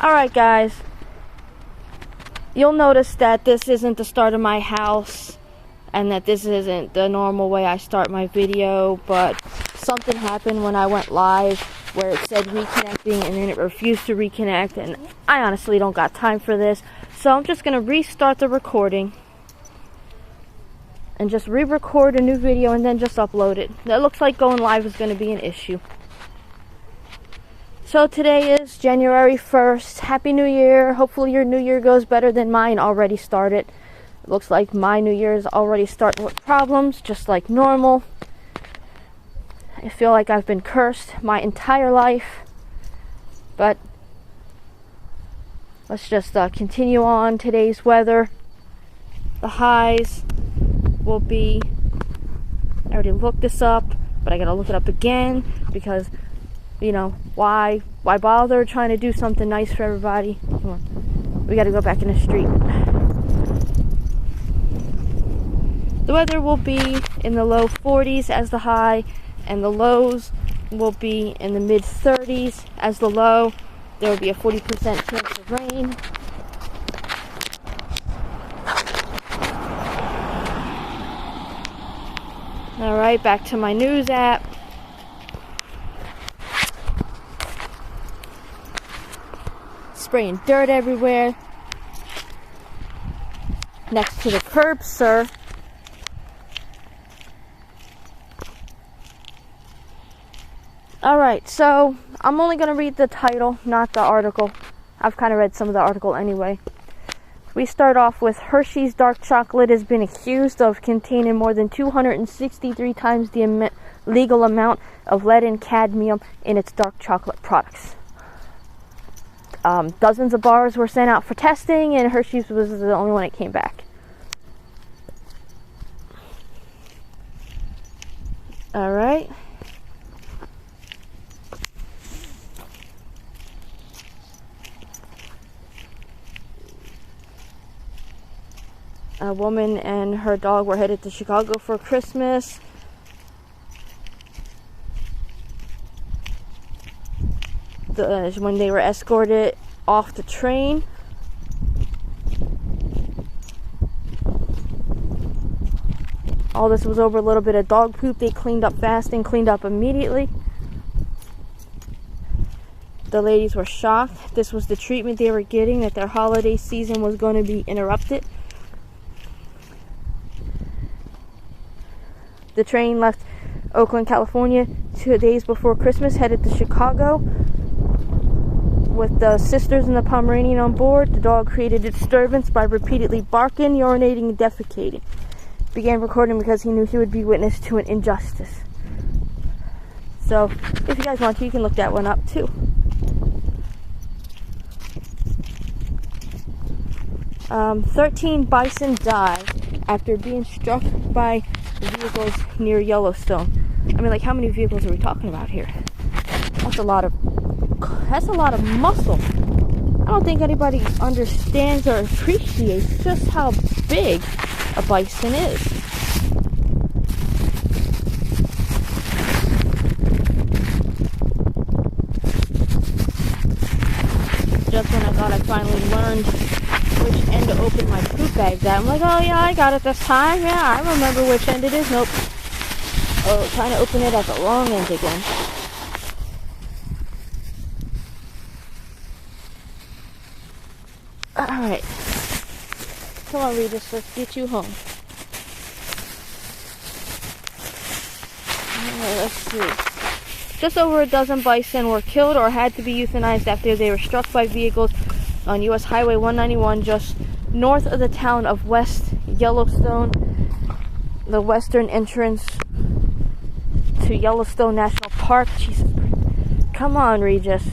Alright guys, you'll notice that this isn't the start of my house and that this isn't the normal way I start my video, but something happened when I went live where it said reconnecting and then it refused to reconnect, and I honestly don't got time for this, so I'm just going to restart the recording and just re-record a new video and then just upload it. That looks like going live is going to be an issue. So today is January 1st. Happy New Year. Hopefully your New Year goes better than mine already started. It looks like my New Year is already starting with problems, just like normal. I feel like I've been cursed my entire life. But let's just continue on. Today's weather. The highs will be... I already looked this up, but I gotta look it up again because... You know, why bother trying to do something nice for everybody? Come on. We gotta go back in the street. The weather will be in the low 40s as the high, and the lows will be in the mid 30s as the low. There will be a 40% chance of rain. Alright, back to my news app. Spraying dirt everywhere. Next to the curb, sir. Alright, so I'm only going to read the title, not the article. I've kind of read some of the article anyway. We start off with Hersheys dark chocolate has been accused of containing more than 263 times the legal amount of lead and cadmium in its dark chocolate products. Dozens of bars were sent out for testing, and Hersheys was the only one that came back. Alright. A woman and her dog were headed to Chicago for Christmas. When they were escorted off the train. All this was over a little bit of dog poop. They cleaned up fast and cleaned up immediately. The ladies were shocked. This was the treatment they were getting, that their holiday season was going to be interrupted. The train left Oakland, California 2 days before Christmas, headed to Chicago. With the sisters and the Pomeranian on board, the dog created a disturbance by repeatedly barking, urinating, and defecating. Began recording because he knew he would be witness to an injustice. So, if you guys want to, you can look that one up too. 13 bison died after being struck by vehicles near Yellowstone. I mean, like, how many vehicles are we talking about here? That's a lot of muscle. I don't think anybody understands or appreciates just how big a bison is. Just when I thought I finally learned which end to open my poop bags at, I'm like, oh yeah, I got it this time. Yeah, I remember which end it is. Nope. Oh, trying to open it at the wrong end again. Alright. Come on, Regis, let's get you home. Let's see. Just over a dozen bison were killed or had to be euthanized after they were struck by vehicles on U.S. Highway 191 just north of the town of West Yellowstone, the western entrance to Yellowstone National Park. Jesus Christ. Come on, Regis.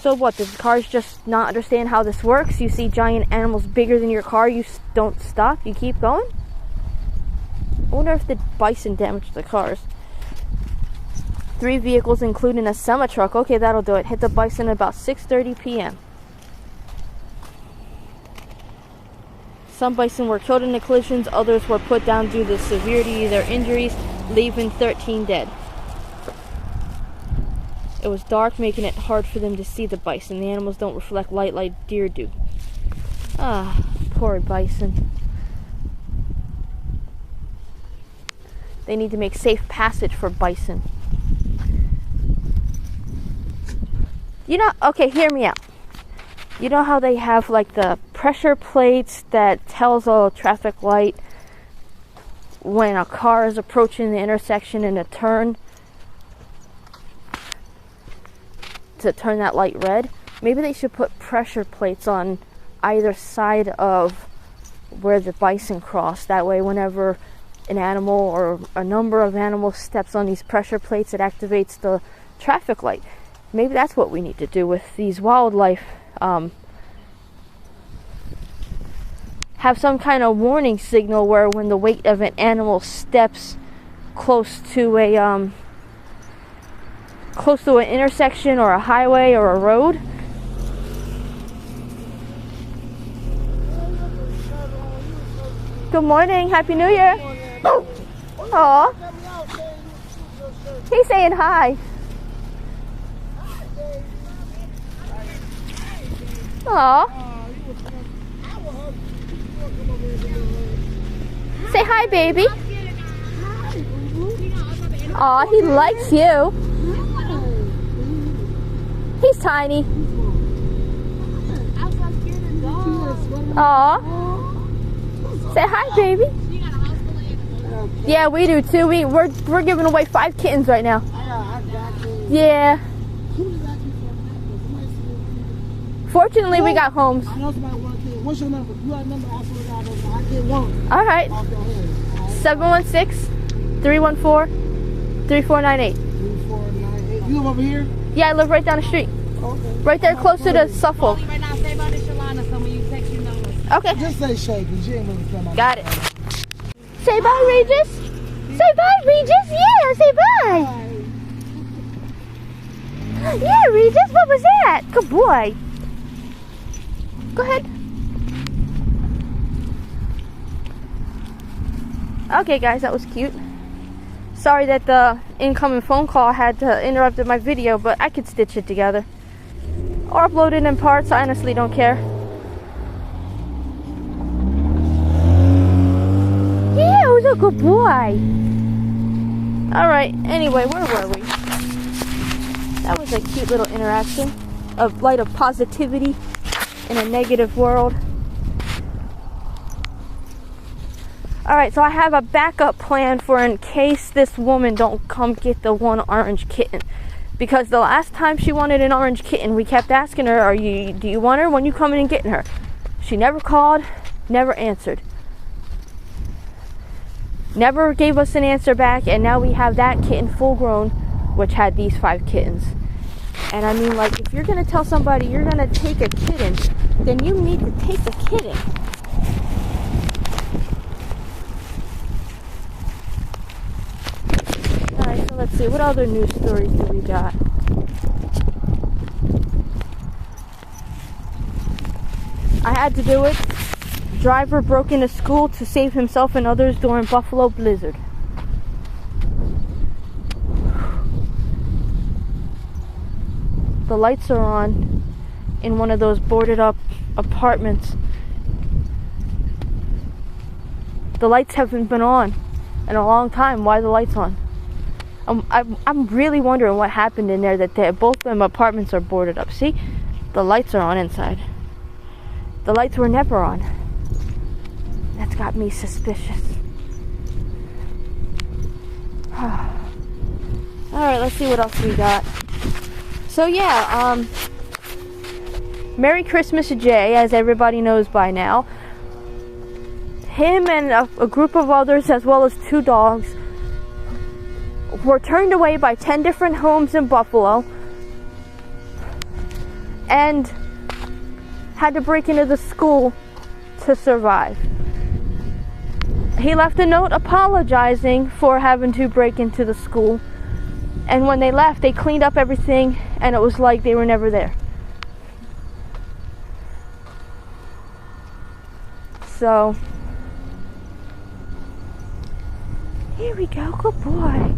So what, did the cars just not understand how this works? You see giant animals bigger than your car, you don't stop, you keep going? I wonder if the bison damaged the cars. 3 vehicles, including a semi-truck, okay, that'll do it, hit the bison at about 6:30 p.m. Some bison were killed in the collisions, others were put down due to the severity of their injuries. leaving 13 dead. It was dark, making it hard for them to see the bison. The animals don't reflect light like deer do. Ah, poor bison. They need to make safe passage for bison. You know, okay, hear me out. You know how they have like the pressure plates that tells a traffic light when a car is approaching the intersection in a turn to turn that light red? Maybe they should put pressure plates on either side of where the bison cross. That way whenever an animal or a number of animals steps on these pressure plates, it activates the traffic light. Maybe that's what we need to do with these wildlife. Have some kind of warning signal where when the weight of an animal steps close to an intersection or a highway or a road. Good morning, Happy New Year. Aw. He's saying hi. Aw. Say hi, baby. Aw, he likes you. He's tiny. Aw. Say hi, baby. Yeah, we do too. We're giving away 5 kittens right now. Yeah. Fortunately, we got homes. What's your number? You got a number? I get one. All right. 716-314-3498. 3498. You live over here? Yeah, I live right down the street. Okay. Right there, closer to Suffolk. Right now, say about this Shalana, so when you text your number. Okay. Just say Shay, because you ain't really come out. Got it. Say bye, Regis. Say bye, Regis. Yeah, say bye. Yeah, Regis, what was that? Good boy. Go ahead. Okay, guys, that was cute. Sorry that the incoming phone call had interrupted my video, but I could stitch it together. Or upload it in parts, I honestly don't care. Yeah, it was a good boy. Alright, anyway, where were we? That was a cute little interaction. A light of positivity in a negative world. Alright, so I have a backup plan for in case this woman don't come get the one orange kitten. Because the last time she wanted an orange kitten, we kept asking her, do you want her? When you coming and getting her? She never called, never answered. Never gave us an answer back, and now we have that kitten full grown, which had these 5 kittens. And I mean, like, if you're gonna tell somebody you're gonna take a kitten, then you need to take the kitten. Alright, so let's see, what other news stories do we got? I had to do it. Driver broke into school to save himself and others during Buffalo blizzard. The lights are on in one of those boarded up apartments. The lights haven't been on in a long time. Why are the lights on? I'm really wondering what happened in there that both them apartments are boarded up. See? The lights are on inside. The lights were never on. That's got me suspicious. Alright, let's see what else we got. So yeah, Merry Christmas to Jay, as everybody knows by now. Him and a group of others, as well as 2 dogs, were turned away by 10 different homes in Buffalo and had to break into the school to survive. He left a note apologizing for having to break into the school, and when they left, they cleaned up everything, and it was like they were never there. So, There we go. Good boy.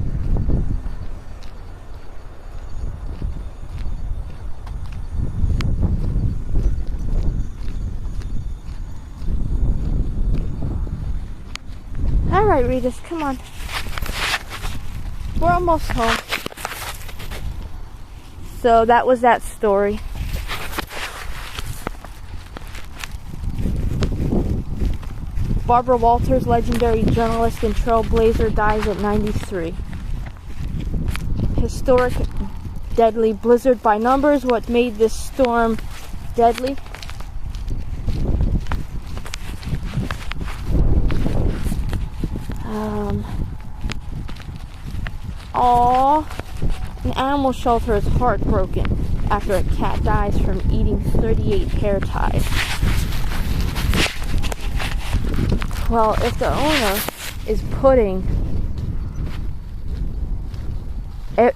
Alright, Regis, come on. We're almost home. So that was that story. Barbara Walters, legendary journalist and trailblazer, dies at 93. Historic, deadly blizzard by numbers. What made this storm deadly? An animal shelter is heartbroken after a cat dies from eating 38 hair ties. Well, if the owner is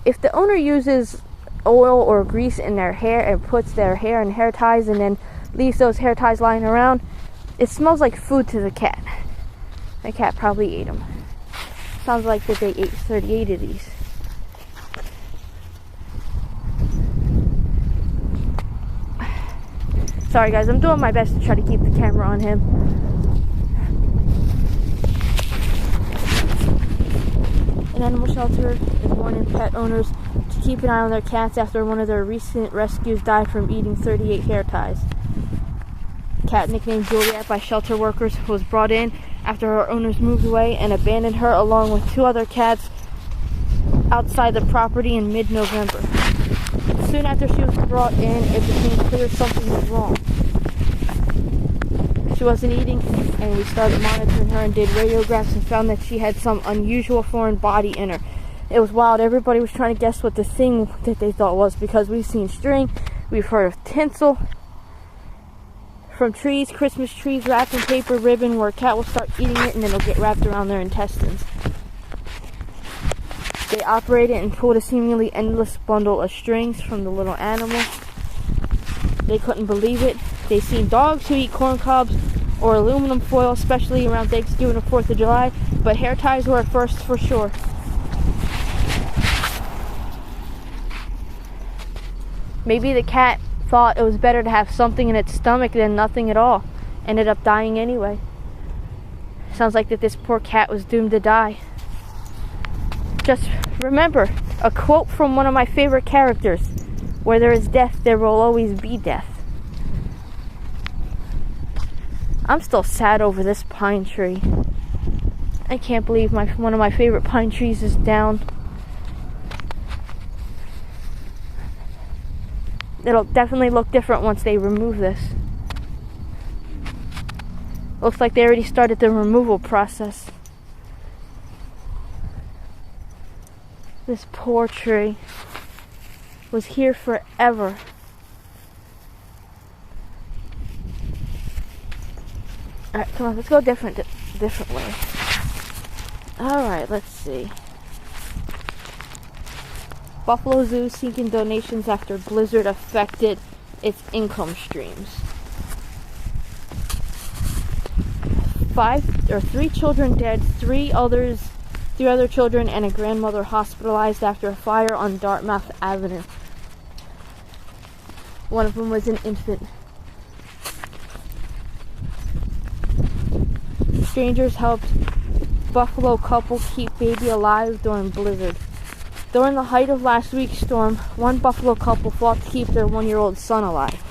if the owner uses oil or grease in their hair and puts their hair in hair ties and then leaves those hair ties lying around, it smells like food to the cat. The cat probably ate them. Sounds like that they ate 38 of these. Sorry guys, I'm doing my best to try to keep the camera on him. An animal shelter is warning pet owners to keep an eye on their cats after one of their recent rescues died from eating 38 hair ties. Cat nicknamed Juliet by shelter workers was brought in after her owners moved away and abandoned her along with 2 other cats outside the property in mid-November. Soon after she was brought in, it became clear something was wrong. She wasn't eating, and we started monitoring her and did radiographs and found that she had some unusual foreign body in her. It was wild. Everybody was trying to guess what the thing that they thought was, because we've seen string, we've heard of tinsel from trees, Christmas trees wrapped in paper ribbon, where a cat will start eating it and then it'll get wrapped around their intestines. They operated and pulled a seemingly endless bundle of strings from the little animal. They couldn't believe it. They seen dogs who eat corn cobs or aluminum foil, especially around Thanksgiving or 4th of July, but hair ties were at first for sure. Maybe the cat thought it was better to have something in its stomach than nothing at all. Ended up dying anyway. Sounds like that this poor cat was doomed to die. Just remember, a quote from one of my favorite characters: where there is death, there will always be death. I'm still sad over this pine tree. I can't believe one of my favorite pine trees is down. It'll definitely look different once they remove this. Looks like they already started the removal process. This poor tree was here forever. Alright, come on, let's go a different way. Alright, let's see. Buffalo Zoo seeking donations after blizzard affected its income streams. 3 children dead, 3 other children and a grandmother hospitalized after a fire on Dartmouth Avenue. One of them was an infant. Strangers helped Buffalo couple keep baby alive during blizzard. During the height of last week's storm, one Buffalo couple fought to keep their 1-year-old son alive.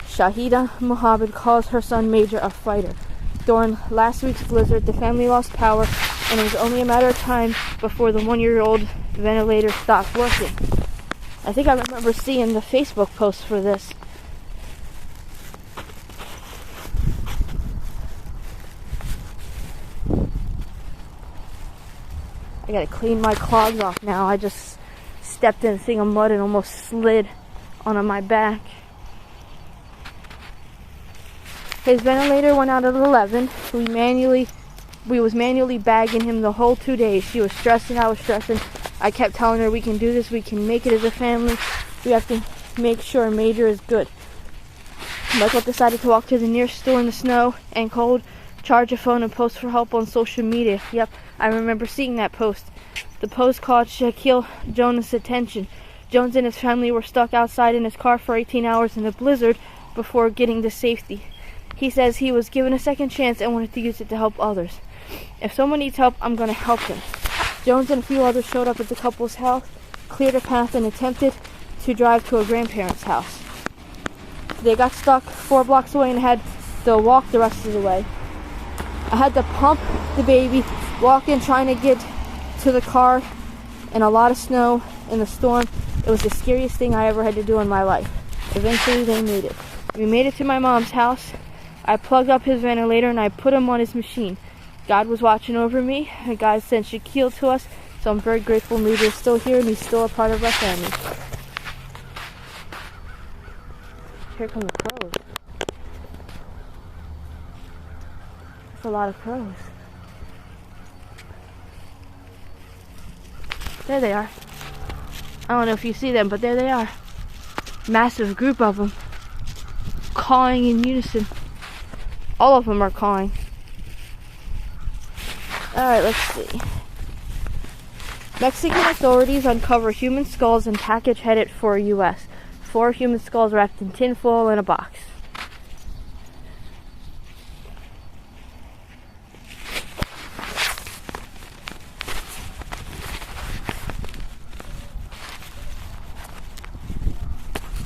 Shahida Muhammad calls her son Major a fighter. During last week's blizzard, the family lost power, and it was only a matter of time before the 1-year-old ventilator stopped working. I think I remember seeing the Facebook post for this. I gotta clean my clogs off now. I just stepped in a thing of mud and almost slid onto my back. His ventilator went out at 11. We was manually bagging him the whole 2 days. She was stressing, I was stressing. I kept telling her, we can do this, we can make it as a family. We have to make sure Major is good. Michael decided to walk to the nearest store in the snow and cold charge a phone and post for help on social media. Yep, I remember seeing that post. The post caught Shaquille Jonas' attention. Jones and his family were stuck outside in his car for 18 hours in a blizzard before getting to safety. He says he was given a second chance and wanted to use it to help others. If someone needs help, I'm going to help them. Jones and a few others showed up at the couple's house, cleared a path, and attempted to drive to a grandparent's house. They got stuck 4 blocks away and had to walk the rest of the way. I had to pump the baby, walk in trying to get to the car in a lot of snow in the storm. It was the scariest thing I ever had to do in my life. Eventually they made it. We made it to my mom's house. I plugged up his ventilator and I put him on his machine. God was watching over me, and God sent Shaquille to us, so I'm very grateful Major is still here and he's still a part of our family. Here come the crows. That's a lot of crows. There they are. I don't know if you see them, but there they are. Massive group of them. Cawing in unison. All of them are cawing. Alright, let's see. Mexican authorities uncover human skulls in package headed for U.S. 4 human skulls wrapped in tinfoil in a box.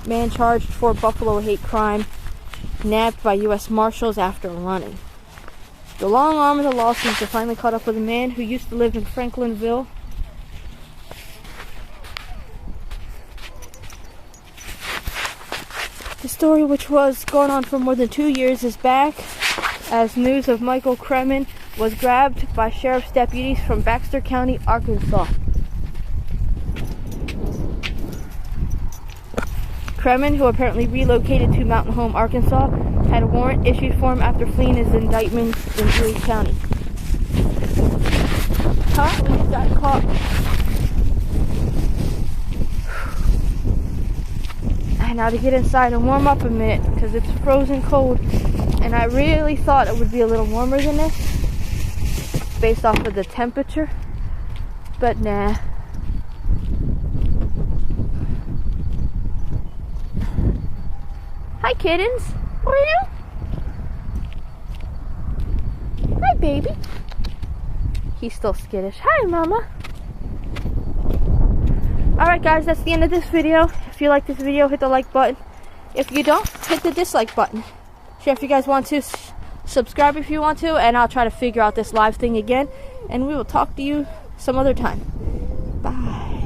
Man charged for Buffalo hate crime, nabbed by U.S. Marshals after running. The long arm of the law seems to finally caught up with a man who used to live in Franklinville. The story, which was going on for more than 2 years, is back as news of Michael Kremen was grabbed by sheriff's deputies from Baxter County, Arkansas. Kremen, who apparently relocated to Mountain Home, Arkansas, had a warrant issued for him after fleeing his indictment in Erie County. We just got caught. And now to get inside and warm up a minute, because it's frozen cold. And I really thought it would be a little warmer than this, based off of the temperature. But nah. Hi, kittens. Hi, baby. He's still skittish. Hi, mama. Alright, guys, that's the end of this video. If you like this video, hit the like button. If you don't, hit the dislike button. Share if you guys want to. Subscribe if you want to. And I'll try to figure out this live thing again. And we will talk to you some other time. Bye.